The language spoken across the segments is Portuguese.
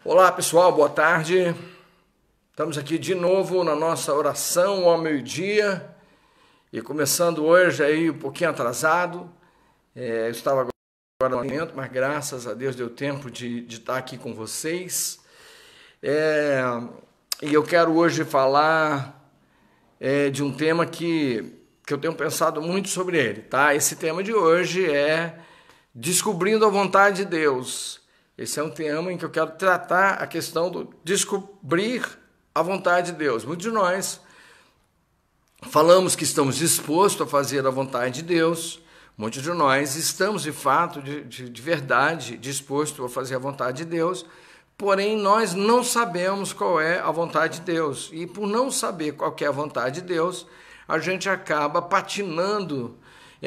Olá pessoal, boa tarde. Estamos aqui de novo na nossa oração ao meio-dia e começando hoje aí um pouquinho atrasado. Eu estava agora no alimento, mas graças a Deus deu tempo de estar aqui com vocês. E eu quero hoje falar de um tema que eu tenho pensado muito sobre ele, tá? Esse tema de hoje é descobrindo a vontade de Deus. Esse é um tema em que eu quero tratar a questão do descobrir a vontade de Deus. Muitos de nós falamos que estamos dispostos a fazer a vontade de Deus. Muitos de nós estamos, de fato, de verdade, dispostos a fazer a vontade de Deus. Porém, nós não sabemos qual é a vontade de Deus. E por não saber qual é a vontade de Deus, a gente acaba patinando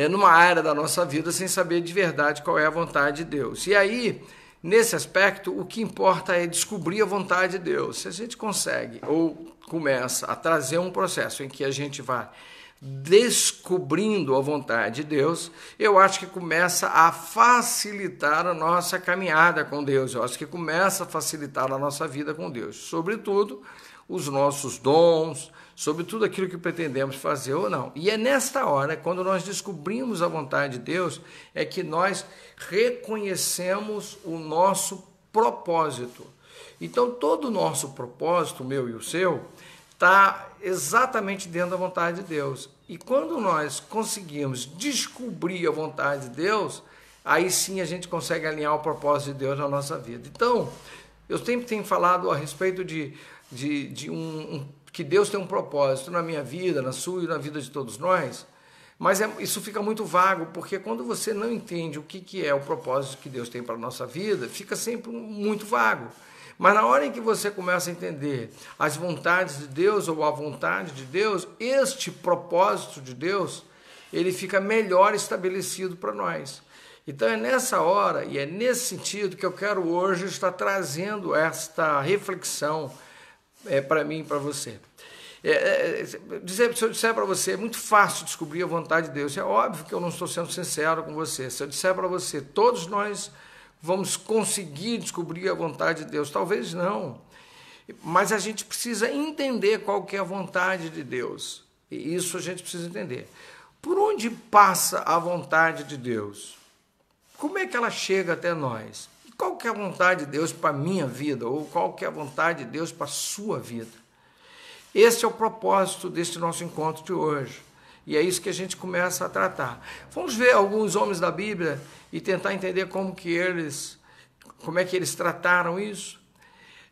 numa área da nossa vida sem saber de verdade qual é a vontade de Deus. E aí, nesse aspecto, o que importa é descobrir a vontade de Deus. Se a gente consegue ou começa a trazer um processo em que a gente vai descobrindo a vontade de Deus, eu acho que começa a facilitar a nossa caminhada com Deus. Eu acho que começa a facilitar a nossa vida com Deus. Sobretudo, os nossos dons, sobre tudo aquilo que pretendemos fazer ou não. E é nesta hora, quando nós descobrimos a vontade de Deus, é que nós reconhecemos o nosso propósito. Então, todo o nosso propósito, o meu e o seu, está exatamente dentro da vontade de Deus. E quando nós conseguimos descobrir a vontade de Deus, aí sim a gente consegue alinhar o propósito de Deus na nossa vida. Então, eu sempre tenho falado a respeito que Deus tem um propósito na minha vida, na sua e na vida de todos nós, mas isso fica muito vago, porque quando você não entende o que é o propósito que Deus tem para a nossa vida, fica sempre muito vago. Mas na hora em que você começa a entender as vontades de Deus ou a vontade de Deus, este propósito de Deus, ele fica melhor estabelecido para nós. Então é nessa hora e é nesse sentido que eu quero hoje estar trazendo esta reflexão para mim e para você. Se eu disser para você, é muito fácil descobrir a vontade de Deus. É óbvio que eu não estou sendo sincero com você. Se eu disser para você, todos nós vamos conseguir descobrir a vontade de Deus. Talvez não. Mas a gente precisa entender qual que é a vontade de Deus. E isso a gente precisa entender. Por onde passa a vontade de Deus? Como é que ela chega até nós? Qual que é a vontade de Deus para a minha vida? Ou qual que é a vontade de Deus para a sua vida? Esse é o propósito deste nosso encontro de hoje. E é isso que a gente começa a tratar. Vamos ver alguns homens da Bíblia e tentar entender como é que eles trataram isso.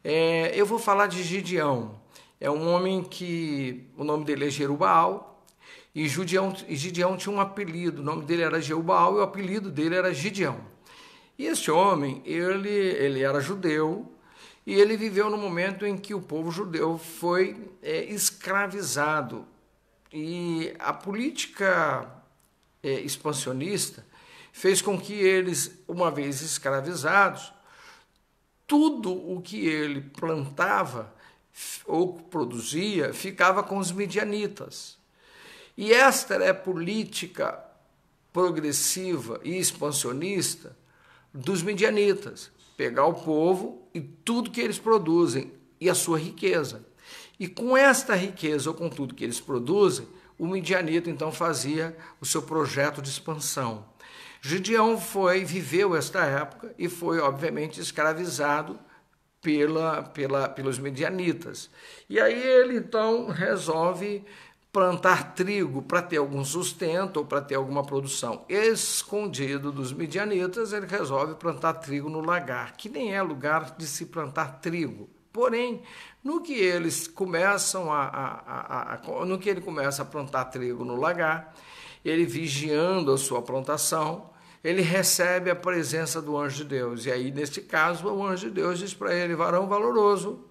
Eu vou falar de Gideão. É um homem que o nome dele é Jerubaal. E Gideão tinha um apelido. O nome dele era Jerubaal e o apelido dele era Gideão. E esse homem, ele era judeu. E ele viveu no momento em que o povo judeu foi escravizado. E a política expansionista fez com que eles, uma vez escravizados, tudo o que ele plantava ou produzia ficava com os midianitas. E esta é a política progressiva e expansionista dos midianitas. Pegar o povo e tudo que eles produzem e a sua riqueza. E com esta riqueza ou com tudo que eles produzem, o midianita então fazia o seu projeto de expansão. Gideão viveu esta época e foi obviamente escravizado pelos midianitas. E aí ele então resolve plantar trigo para ter algum sustento ou para ter alguma produção. Escondido dos midianitas, ele resolve plantar trigo no lagar, que nem é lugar de se plantar trigo. Porém, no que ele começa a plantar trigo no lagar, ele vigiando a sua plantação, ele recebe a presença do anjo de Deus. E aí, neste caso, o anjo de Deus diz para ele: varão valoroso,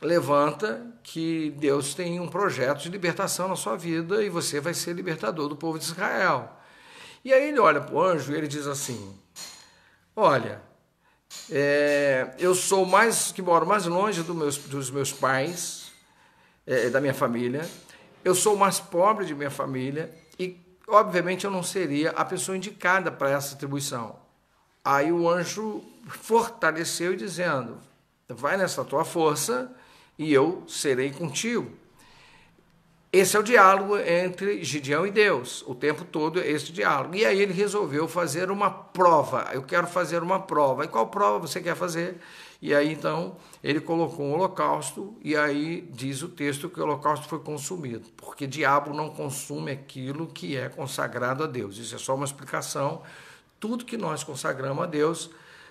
levanta que Deus tem um projeto de libertação na sua vida e você vai ser libertador do povo de Israel. E aí ele olha para o anjo e ele diz assim: olha, eu sou que moro mais longe dos meus pais, da minha família, eu sou o mais pobre de minha família e, obviamente, eu não seria a pessoa indicada para essa atribuição. Aí o anjo fortaleceu dizendo, vai nessa tua força e eu serei contigo. Esse é o diálogo entre Gideão e Deus, o tempo todo é esse diálogo. E aí ele resolveu fazer uma prova, eu quero fazer uma prova. E qual prova você quer fazer? E aí então ele colocou um holocausto, e aí diz o texto que o holocausto foi consumido, porque diabo não consome aquilo que é consagrado a Deus. Isso é só uma explicação. Tudo que nós consagramos a Deus,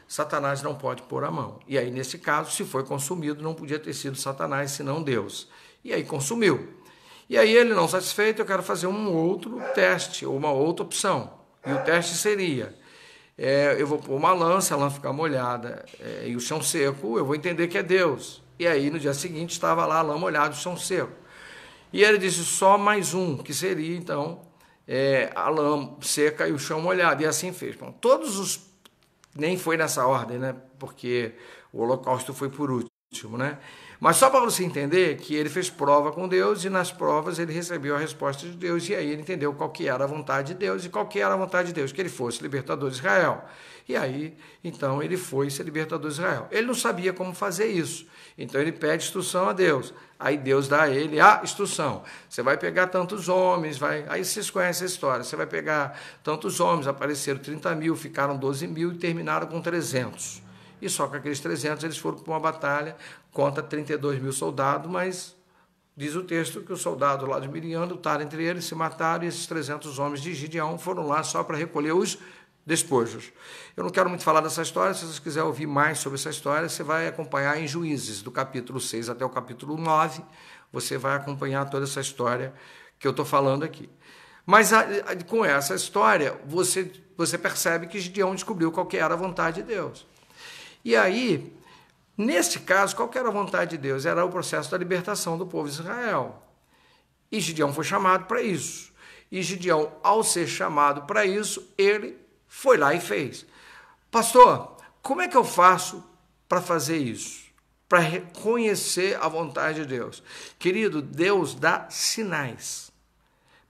Satanás não pode pôr a mão. E aí nesse caso, se foi consumido, não podia ter sido Satanás, senão Deus. E aí consumiu. E aí ele, não satisfeito, eu quero fazer um outro teste, ou uma outra opção. E o teste seria, eu vou pôr uma lança, a lança ficar molhada, e o chão seco, eu vou entender que é Deus. E aí no dia seguinte estava lá a lã molhada, o chão seco. E ele disse só mais um, que seria então a lã seca e o chão molhado. E assim fez. Bom, todos os... Nem foi nessa ordem, né? Porque o holocausto foi por último, né? Mas só para você entender que ele fez prova com Deus e nas provas ele recebeu a resposta de Deus e aí ele entendeu qual que era a vontade de Deus e qual que era a vontade de Deus, que ele fosse libertador de Israel. E aí, então, ele foi ser libertador de Israel. Ele não sabia como fazer isso, então ele pede instrução a Deus. Aí Deus dá a ele a instrução. Você vai pegar tantos homens, aí vocês conhecem a história, você vai pegar tantos homens, apareceram 30 mil, ficaram 12 mil e terminaram com 300. E só com aqueles 300 eles foram para uma batalha contra 32 mil soldados, mas diz o texto que os soldados lá de Midian lutaram entre eles, se mataram, e esses 300 homens de Gideão foram lá só para recolher os despojos. Eu não quero muito falar dessa história, se você quiser ouvir mais sobre essa história, você vai acompanhar em Juízes, do capítulo 6 até o capítulo 9, você vai acompanhar toda essa história que eu estou falando aqui. Mas com essa história, você percebe que Gideão descobriu qual que era a vontade de Deus. E aí, neste caso, qual que era a vontade de Deus? Era o processo da libertação do povo de Israel. E Gideão foi chamado para isso. E Gideão, ao ser chamado para isso, ele foi lá e fez. Pastor, como é que eu faço para fazer isso? Para reconhecer a vontade de Deus? Querido, Deus dá sinais.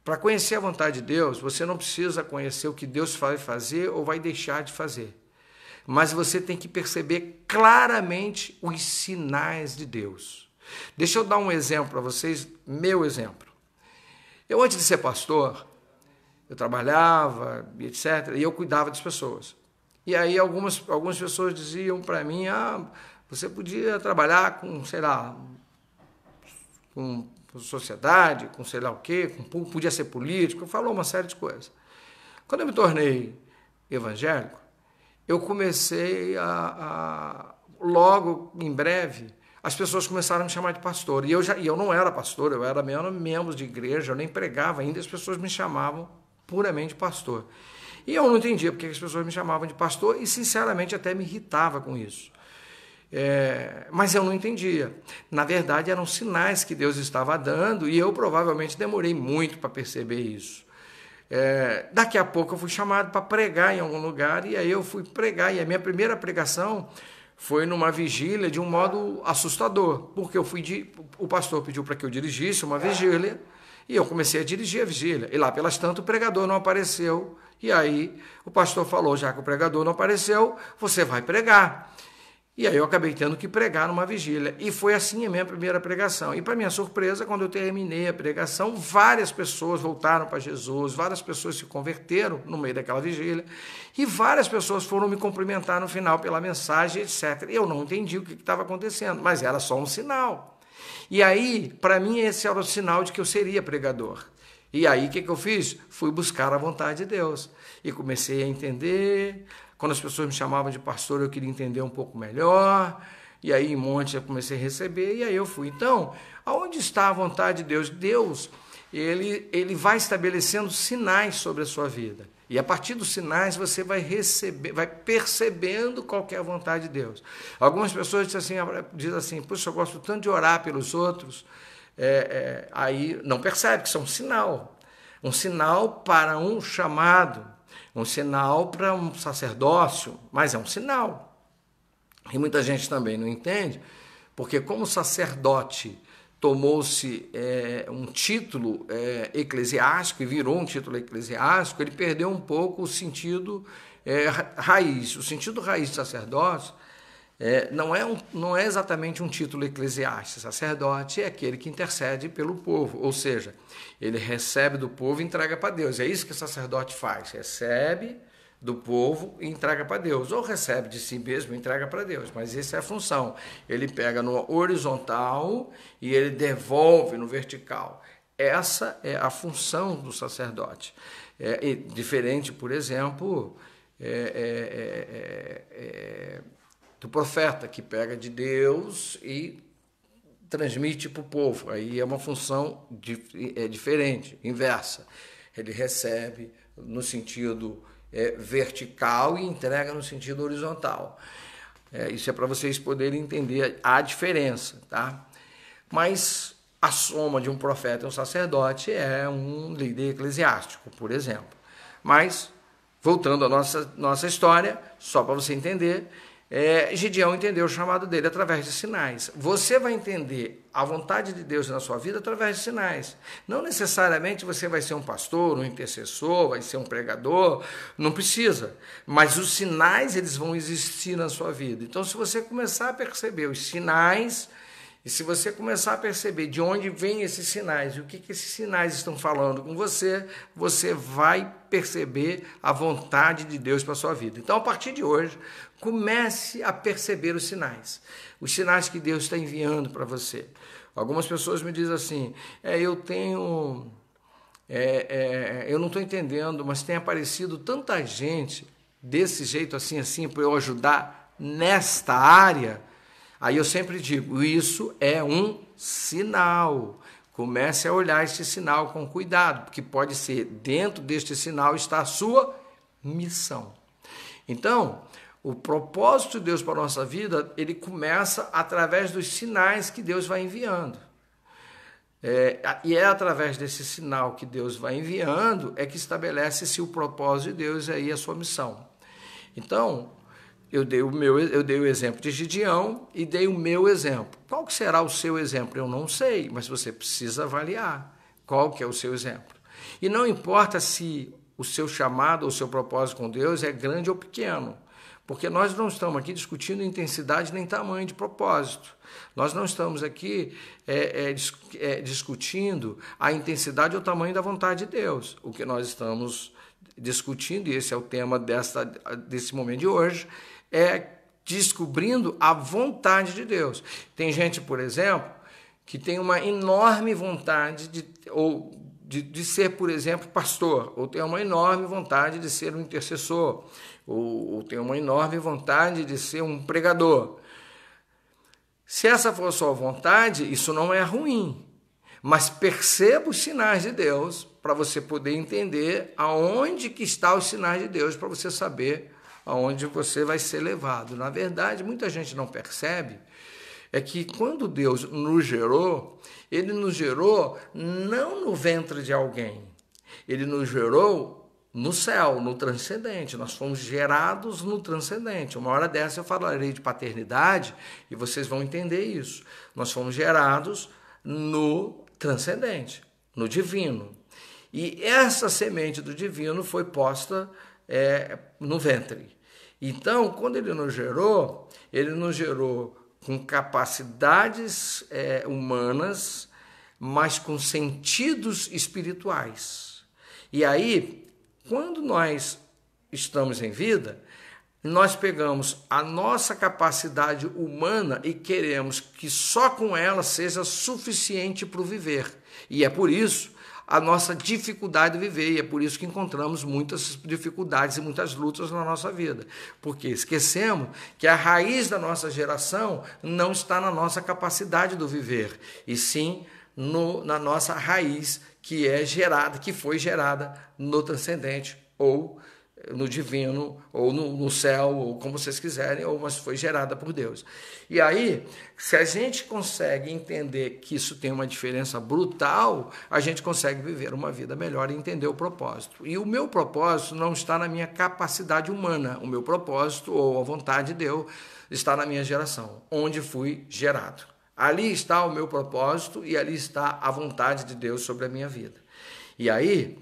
Para conhecer a vontade de Deus, você não precisa conhecer o que Deus vai fazer ou vai deixar de fazer. Mas você tem que perceber claramente os sinais de Deus. Deixa eu dar um exemplo para vocês, meu exemplo. Eu, antes de ser pastor, eu trabalhava, etc., e eu cuidava das pessoas. E aí algumas pessoas diziam para mim, você podia trabalhar com, sei lá, com sociedade, com sei lá o quê, podia ser político, falou uma série de coisas. Quando eu me tornei evangélico, eu comecei logo, em breve, as pessoas começaram a me chamar de pastor. E eu não era pastor, eu era membro de igreja, eu nem pregava ainda, as pessoas me chamavam puramente de pastor. E eu não entendia porque as pessoas me chamavam de pastor e, sinceramente, até me irritava com isso. Mas eu não entendia. Na verdade, eram sinais que Deus estava dando e eu provavelmente demorei muito para perceber isso. Daqui a pouco eu fui chamado para pregar em algum lugar e aí eu fui pregar e a minha primeira pregação foi numa vigília de um modo assustador, porque o pastor pediu para que eu dirigisse uma vigília e eu comecei a dirigir a vigília e lá pelas tantas o pregador não apareceu e aí o pastor falou, já que o pregador não apareceu, você vai pregar. E aí eu acabei tendo que pregar numa vigília. E foi assim a minha primeira pregação. E para minha surpresa, quando eu terminei a pregação, várias pessoas voltaram para Jesus, várias pessoas se converteram no meio daquela vigília, e várias pessoas foram me cumprimentar no final pela mensagem, etc. Eu não entendi o que estava acontecendo, mas era só um sinal. E aí, para mim, esse era o sinal de que eu seria pregador. E aí, o que eu fiz? Fui buscar a vontade de Deus. E comecei a entender. Quando as pessoas me chamavam de pastor, eu queria entender um pouco melhor. E aí, em monte, eu comecei a receber. E aí eu fui. Então, aonde está a vontade de Deus? Deus, ele vai estabelecendo sinais sobre a sua vida. E a partir dos sinais, você vai percebendo qual que é a vontade de Deus. Algumas pessoas dizem assim, puxa, eu gosto tanto de orar pelos outros. Aí não percebe que isso é um sinal para um chamado, um sinal para um sacerdócio, mas é um sinal. E muita gente também não entende, porque como sacerdote tomou-se um título eclesiástico e virou um título eclesiástico, ele perdeu um pouco o sentido raiz. O sentido raiz de sacerdócio não é exatamente um título eclesiástico. Sacerdote é aquele que intercede pelo povo, ou seja, ele recebe do povo e entrega para Deus. É isso que o sacerdote faz, recebe do povo e entrega para Deus, ou recebe de si mesmo e entrega para Deus, mas essa é a função. Ele pega no horizontal e ele devolve no vertical. Essa é a função do sacerdote. Diferente, por exemplo, do profeta, que pega de Deus e transmite para o povo. Aí é uma função diferente, inversa. Ele recebe no sentido vertical e entrega no sentido horizontal. Isso é para vocês poderem entender a diferença, tá? Mas a soma de um profeta e um sacerdote é um líder eclesiástico, por exemplo. Mas, voltando à nossa história, só para você entender, Gideão entendeu o chamado dele através de sinais. Você vai entender a vontade de Deus na sua vida através de sinais. Não necessariamente você vai ser um pastor, um intercessor, vai ser um pregador, não precisa. Mas os sinais, eles vão existir na sua vida. Então, se você começar a perceber os sinais, e se você começar a perceber de onde vêm esses sinais e o que esses sinais estão falando com você, você vai perceber a vontade de Deus para a sua vida. Então, a partir de hoje, comece a perceber os sinais que Deus está enviando para você. Algumas pessoas me dizem assim, eu não estou entendendo, mas tem aparecido tanta gente desse jeito assim, para eu ajudar nesta área. Aí eu sempre digo, isso é um sinal. Comece a olhar este sinal com cuidado, porque pode ser dentro deste sinal está a sua missão. Então, o propósito de Deus para a nossa vida, ele começa através dos sinais que Deus vai enviando. E é através desse sinal que Deus vai enviando é que estabelece-se o propósito de Deus e aí a sua missão. Então, eu dei o exemplo de Gideão e dei o meu exemplo. Qual que será o seu exemplo? Eu não sei, mas você precisa avaliar qual que é o seu exemplo. E não importa se o seu chamado ou o seu propósito com Deus é grande ou pequeno, porque nós não estamos aqui discutindo intensidade nem tamanho de propósito. Nós não estamos aqui discutindo a intensidade ou o tamanho da vontade de Deus. O que nós estamos discutindo, e esse é o tema desse momento de hoje, é descobrindo a vontade de Deus. Tem gente, por exemplo, que tem uma enorme vontade de ser, por exemplo, pastor, ou tem uma enorme vontade de ser um intercessor, ou tem uma enorme vontade de ser um pregador. Se essa for a sua vontade, isso não é ruim, mas perceba os sinais de Deus para você poder entender aonde que estão os sinais de Deus, para você saber aonde você vai ser levado. Na verdade, muita gente não percebe que quando Deus nos gerou, Ele nos gerou não no ventre de alguém, Ele nos gerou no céu, no transcendente. Nós fomos gerados no transcendente. Uma hora dessa eu falarei de paternidade e vocês vão entender isso. Nós fomos gerados no transcendente, no divino. E essa semente do divino foi posta no ventre. Então, quando ele nos gerou com capacidades humanas, mas com sentidos espirituais. E aí, quando nós estamos em vida, nós pegamos a nossa capacidade humana e queremos que só com ela seja suficiente para o viver. E é por isso a nossa dificuldade de viver, e é por isso que encontramos muitas dificuldades e muitas lutas na nossa vida, porque esquecemos que a raiz da nossa geração não está na nossa capacidade do viver, e sim na nossa raiz que foi gerada no transcendente, ou no divino, ou no céu, ou como vocês quiserem, mas foi gerada por Deus. E aí, se a gente consegue entender que isso tem uma diferença brutal, a gente consegue viver uma vida melhor e entender o propósito. E o meu propósito não está na minha capacidade humana, o meu propósito, ou a vontade de Deus, está na minha geração, onde fui gerado. Ali está o meu propósito e ali está a vontade de Deus sobre a minha vida. E aí,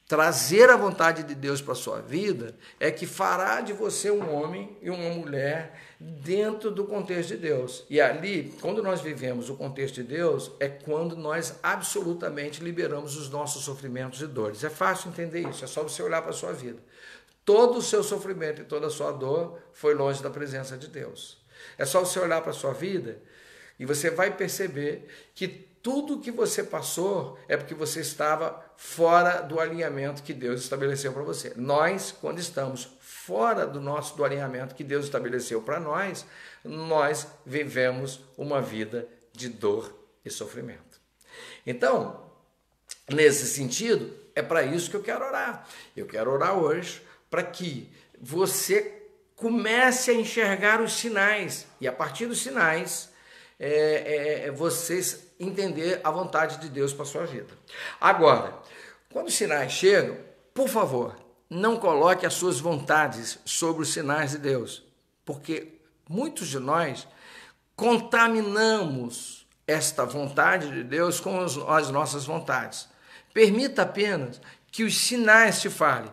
trazer a vontade de Deus para a sua vida é que fará de você um homem e uma mulher dentro do contexto de Deus. E ali, quando nós vivemos o contexto de Deus, é quando nós absolutamente liberamos os nossos sofrimentos e dores. É fácil entender isso, é só você olhar para a sua vida. Todo o seu sofrimento e toda a sua dor foi longe da presença de Deus. É só você olhar para a sua vida e você vai perceber que tudo que você passou é porque você estava fora do alinhamento que Deus estabeleceu para você. Nós, quando estamos fora do alinhamento que Deus estabeleceu para nós, nós vivemos uma vida de dor e sofrimento. Então, nesse sentido, é para isso que eu quero orar. Eu quero orar hoje para que você comece a enxergar os sinais e, a partir dos sinais, vocês entender a vontade de Deus para a sua vida. Agora, quando os sinais chegam, por favor, não coloque as suas vontades sobre os sinais de Deus, porque muitos de nós contaminamos esta vontade de Deus com as nossas vontades. Permita apenas que os sinais te falem.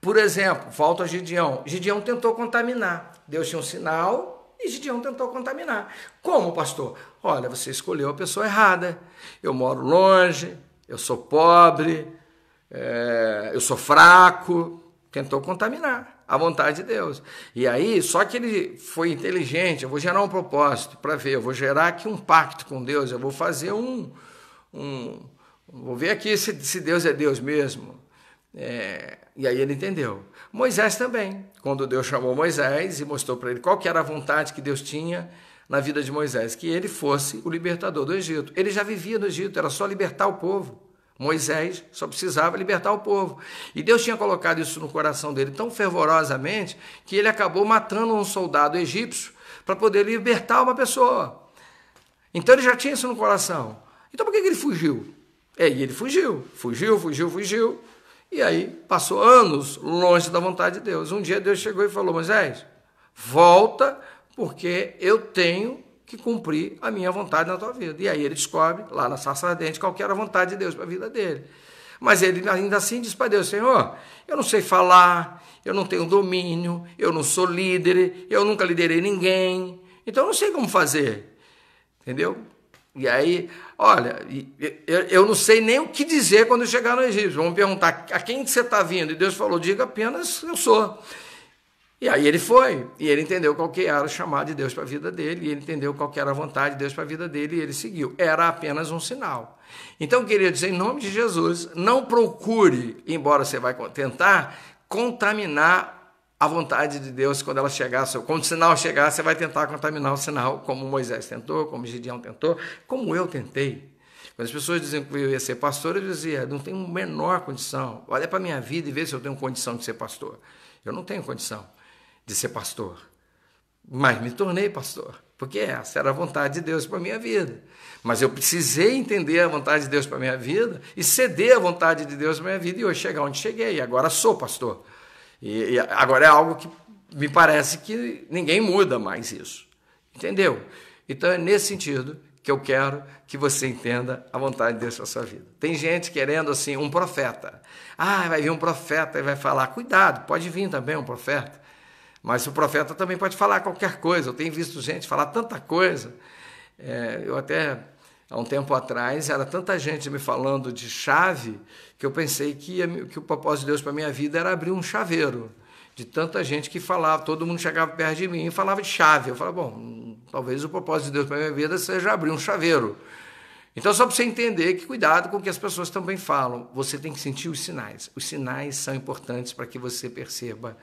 Por exemplo, volta a Gideão. Gideão tentou contaminar. Deus tinha um sinal e Gideão tentou contaminar. Como, pastor? Olha, você escolheu a pessoa errada. Eu moro longe, eu sou pobre, eu sou fraco. Tentou contaminar a vontade de Deus. E aí, só que ele foi inteligente. Eu vou gerar um propósito para ver. Eu vou gerar aqui um pacto com Deus. Eu vou fazer vou ver aqui se Deus é Deus mesmo. E aí ele entendeu. Moisés também, quando Deus chamou Moisés e mostrou para ele qual que era a vontade que Deus tinha na vida de Moisés, que ele fosse o libertador do Egito. Ele já vivia no Egito, era só libertar o povo. Moisés só precisava libertar o povo. E Deus tinha colocado isso no coração dele tão fervorosamente que ele acabou matando um soldado egípcio para poder libertar uma pessoa. Então ele já tinha isso no coração. Então por que ele fugiu? E ele fugiu. E aí passou anos longe da vontade de Deus. Um dia Deus chegou e falou: Moisés, volta, porque eu tenho que cumprir a minha vontade na tua vida. E aí ele descobre, lá na sarça ardente, qual que era a vontade de Deus para a vida dele. Mas ele ainda assim diz para Deus: Senhor, eu não sei falar, eu não tenho domínio, eu não sou líder, eu nunca liderei ninguém, então eu não sei como fazer. Entendeu? E aí, olha, eu não sei nem o que dizer quando eu chegar no Egito. Vão me perguntar: a quem você está vindo? E Deus falou: diga apenas eu sou. E aí ele foi, e ele entendeu qual que era o chamado de Deus para a vida dele, e ele entendeu qual que era a vontade de Deus para a vida dele, e ele seguiu. Era apenas um sinal. Então, eu queria dizer, em nome de Jesus, não procure, embora você vai tentar, contaminar a vontade de Deus quando ela chegar. Quando o sinal chegar, você vai tentar contaminar o sinal, como Moisés tentou, como Gideão tentou, como eu tentei. Quando as pessoas diziam que eu ia ser pastor, eu dizia: não tenho a menor condição. Olha para a minha vida e vê se eu tenho condição de ser pastor. Eu não tenho condição de ser pastor, mas me tornei pastor, porque essa era a vontade de Deus para a minha vida. Mas eu precisei entender a vontade de Deus para a minha vida e ceder a vontade de Deus para a minha vida, e hoje chegar onde cheguei, agora sou pastor. E agora é algo que me parece que ninguém muda mais isso, entendeu? Então é nesse sentido que eu quero que você entenda a vontade de Deus para a sua vida. Tem gente querendo assim, um profeta. Vai vir um profeta e vai falar. Cuidado, pode vir também um profeta. Mas o profeta também pode falar qualquer coisa. Eu tenho visto gente falar tanta coisa. Eu até, há um tempo atrás, era tanta gente me falando de chave, que eu pensei que o propósito de Deus para a minha vida era abrir um chaveiro. De tanta gente que falava, todo mundo chegava perto de mim e falava de chave. Eu falava: bom, talvez o propósito de Deus para a minha vida seja abrir um chaveiro. Então, só para você entender que cuidado com o que as pessoas também falam. Você tem que sentir os sinais. Os sinais são importantes para que você perceba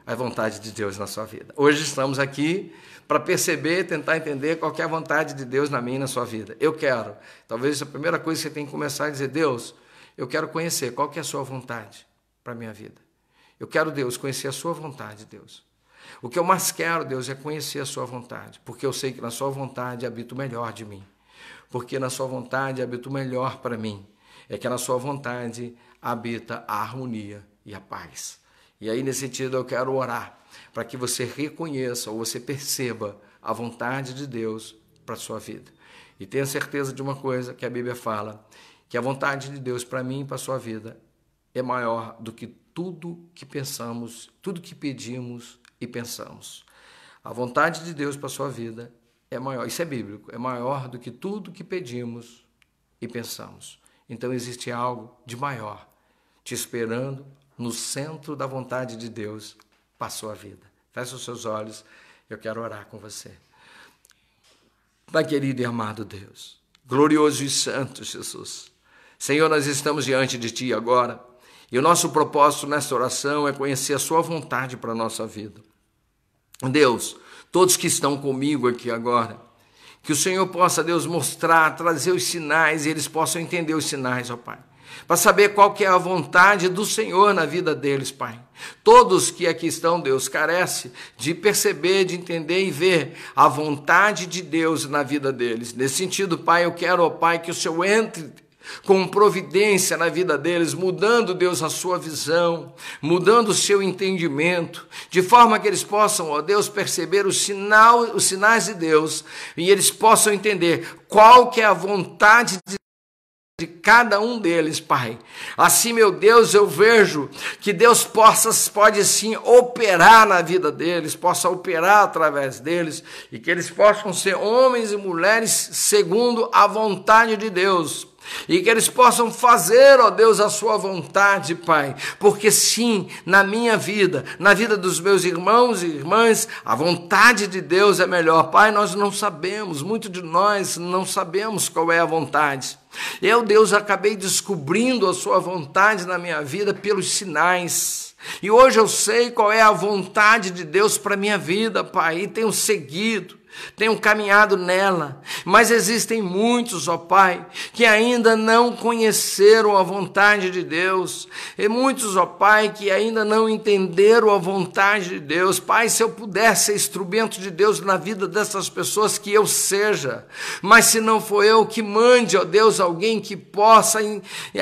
a vontade de Deus na sua vida. Hoje estamos aqui para perceber, tentar entender qual que é a vontade de Deus na minha e na sua vida. Eu quero. Talvez a primeira coisa que você tem que começar a dizer: Deus, eu quero conhecer qual que é a sua vontade para a minha vida. Eu quero, Deus, conhecer a sua vontade, Deus. O que eu mais quero, Deus, é conhecer a sua vontade, porque eu sei que na sua vontade habita o melhor de mim. Porque na sua vontade habita o melhor para mim. É que na sua vontade habita a harmonia e a paz. E aí, nesse sentido, eu quero orar para que você reconheça ou você perceba a vontade de Deus para a sua vida. E tenha certeza de uma coisa que a Bíblia fala, que a vontade de Deus para mim e para a sua vida é maior do que tudo que pensamos, tudo que pedimos e pensamos. A vontade de Deus para a sua vida é maior, isso é bíblico, é maior do que tudo que pedimos e pensamos. Então existe algo de maior te esperando no centro da vontade de Deus para a sua vida. Feche os seus olhos, eu quero orar com você. Pai querido e amado Deus, glorioso e santo Jesus, Senhor, nós estamos diante de Ti agora, e o nosso propósito nesta oração é conhecer a Sua vontade para a nossa vida. Deus, todos que estão comigo aqui agora, que o Senhor possa, Deus, mostrar, trazer os sinais, e eles possam entender os sinais, ó Pai, para saber qual que é a vontade do Senhor na vida deles, Pai. Todos que aqui estão, Deus, carecem de perceber, de entender e ver a vontade de Deus na vida deles. Nesse sentido, Pai, eu quero, ó Pai, que o Senhor entre com providência na vida deles, mudando, Deus, a sua visão, mudando o seu entendimento, de forma que eles possam, ó Deus, perceber os sinais de Deus, e eles possam entender qual que é a vontade de cada um deles, Pai. Assim, meu Deus, eu vejo que Deus pode sim operar na vida deles, possa operar através deles, e que eles possam ser homens e mulheres segundo a vontade de Deus. E que eles possam fazer, ó Deus, a sua vontade, Pai, porque sim, na minha vida, na vida dos meus irmãos e irmãs, a vontade de Deus é melhor. Pai, nós não sabemos, muitos de nós não sabemos qual é a vontade. Eu, Deus, acabei descobrindo a sua vontade na minha vida pelos sinais. E hoje eu sei qual é a vontade de Deus para a minha vida, Pai, e tenho seguido, tenho caminhado nela, mas existem muitos, ó Pai, que ainda não conheceram a vontade de Deus, e muitos, ó Pai, que ainda não entenderam a vontade de Deus. Pai, se eu puder ser instrumento de Deus na vida dessas pessoas, que eu seja, mas se não for eu, que mande, ó Deus, alguém que possa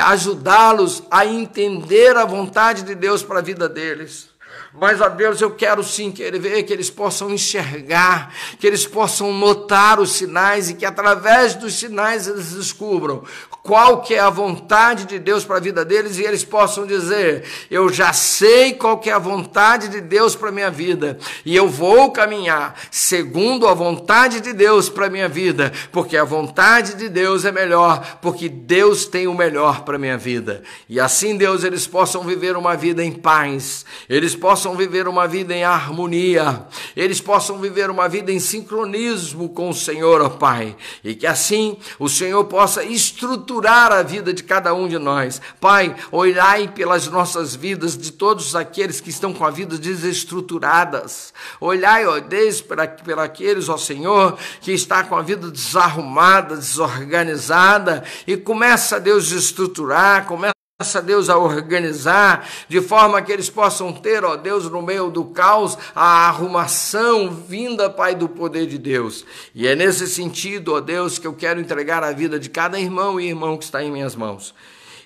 ajudá-los a entender a vontade de Deus para a vida deles. Mas, ó Deus, eu quero sim ver que eles possam enxergar, que eles possam notar os sinais, e que através dos sinais eles descubram qual que é a vontade de Deus para a vida deles, e eles possam dizer: eu já sei qual que é a vontade de Deus para a minha vida, e eu vou caminhar segundo a vontade de Deus para a minha vida, porque a vontade de Deus é melhor, porque Deus tem o melhor para a minha vida. E assim, Deus, eles possam viver uma vida em paz, eles possam viver uma vida em harmonia, eles possam viver uma vida em sincronismo com o Senhor, ó Pai, e que assim o Senhor possa estruturar a vida de cada um de nós. Pai, olhai pelas nossas vidas, de todos aqueles que estão com a vida desestruturadas, olhai, ó Deus, para aqueles, ó Senhor, que está com a vida desarrumada, desorganizada, e começa, Deus, a estruturar, começa, Deus, a organizar, de forma que eles possam ter, ó Deus, no meio do caos, a arrumação vinda, Pai, do poder de Deus. E é nesse sentido, ó Deus, que eu quero entregar a vida de cada irmão e irmão que está em minhas mãos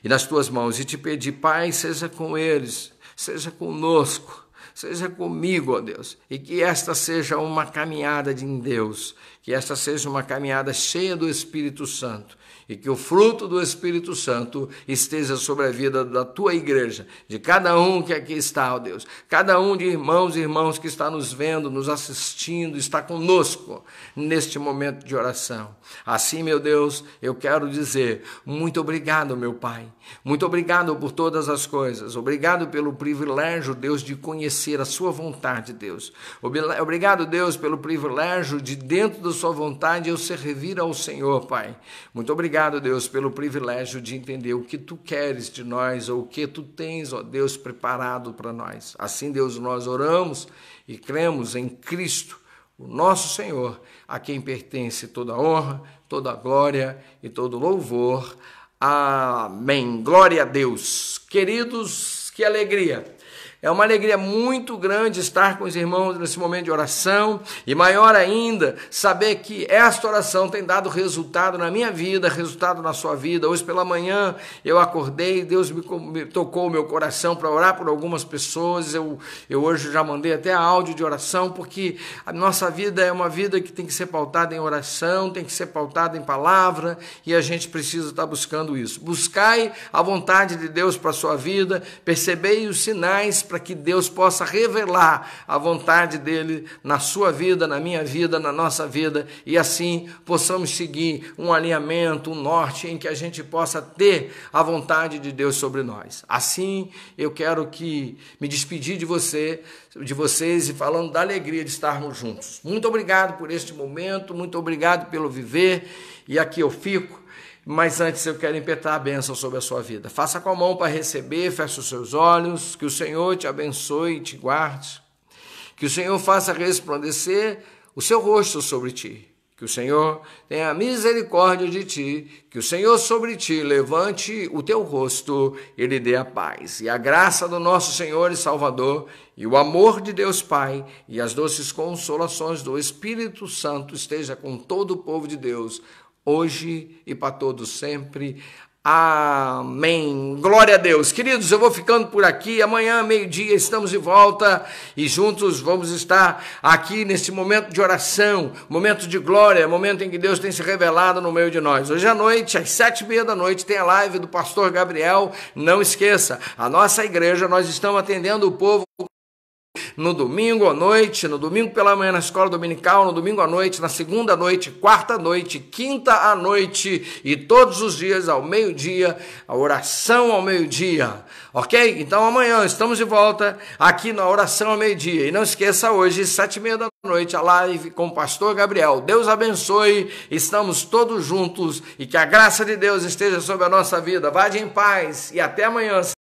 e nas tuas mãos, e te pedir, Pai, seja com eles, seja conosco, seja comigo, ó Deus, e que esta seja uma caminhada em Deus, que esta seja uma caminhada cheia do Espírito Santo, e que o fruto do Espírito Santo esteja sobre a vida da tua igreja, de cada um que aqui está, ó Deus, cada um de irmãos e irmãos que está nos vendo, nos assistindo, está conosco neste momento de oração. Assim, meu Deus, eu quero dizer muito obrigado, meu Pai, muito obrigado por todas as coisas, obrigado pelo privilégio, Deus, de conhecer a sua vontade, Deus. Obrigado, Deus, pelo privilégio de, dentro da sua vontade, eu servir ao Senhor, Pai. Muito obrigado, Deus, pelo privilégio de entender o que tu queres de nós, ou o que tu tens, ó Deus, preparado para nós. Assim, Deus, nós oramos e cremos em Cristo, o nosso Senhor, a quem pertence toda a honra, toda a glória e todo louvor. Amém. Glória a Deus. Queridos, que alegria É uma alegria muito grande estar com os irmãos nesse momento de oração e maior ainda, saber que esta oração tem dado resultado na minha vida, resultado na sua vida. Hoje pela manhã eu acordei, Deus me tocou o meu coração para orar por algumas pessoas. Eu hoje já mandei até áudio de oração, porque a nossa vida é uma vida que tem que ser pautada em oração, tem que ser pautada em palavra, e a gente precisa estar buscando isso. Buscai a vontade de Deus para a sua vida, percebei os sinais para que Deus possa revelar a vontade dele na sua vida, na minha vida, na nossa vida, e assim possamos seguir um alinhamento, um norte em que a gente possa ter a vontade de Deus sobre nós. Assim, eu quero que me despedir de vocês e falando da alegria de estarmos juntos. Muito obrigado por este momento, muito obrigado pelo viver, e aqui eu fico. Mas antes eu quero impetrar a bênção sobre a sua vida. Faça com a mão para receber, feche os seus olhos, que o Senhor te abençoe e te guarde, que o Senhor faça resplandecer o seu rosto sobre ti, que o Senhor tenha misericórdia de ti, que o Senhor sobre ti levante o teu rosto e lhe dê a paz. E a graça do nosso Senhor e Salvador, e o amor de Deus Pai, e as doces consolações do Espírito Santo esteja com todo o povo de Deus, hoje e para todos sempre. Amém. Glória a Deus. Queridos, eu vou ficando por aqui. Amanhã, meio-dia, estamos de volta e juntos vamos estar aqui nesse momento de oração, momento de glória, momento em que Deus tem se revelado no meio de nós. Hoje à noite, às 7h30 da noite, tem a live do pastor Gabriel. Não esqueça, a nossa igreja, nós estamos atendendo o povo no domingo à noite, no domingo pela manhã na escola dominical, no domingo à noite, na segunda à noite, quarta à noite, quinta à noite e todos os dias ao meio-dia, a oração ao meio-dia, ok? Então amanhã estamos de volta aqui na oração ao meio-dia. E não esqueça, hoje, 7h30 da noite, a live com o pastor Gabriel. Deus abençoe, estamos todos juntos e que a graça de Deus esteja sobre a nossa vida. Vá em paz e até amanhã.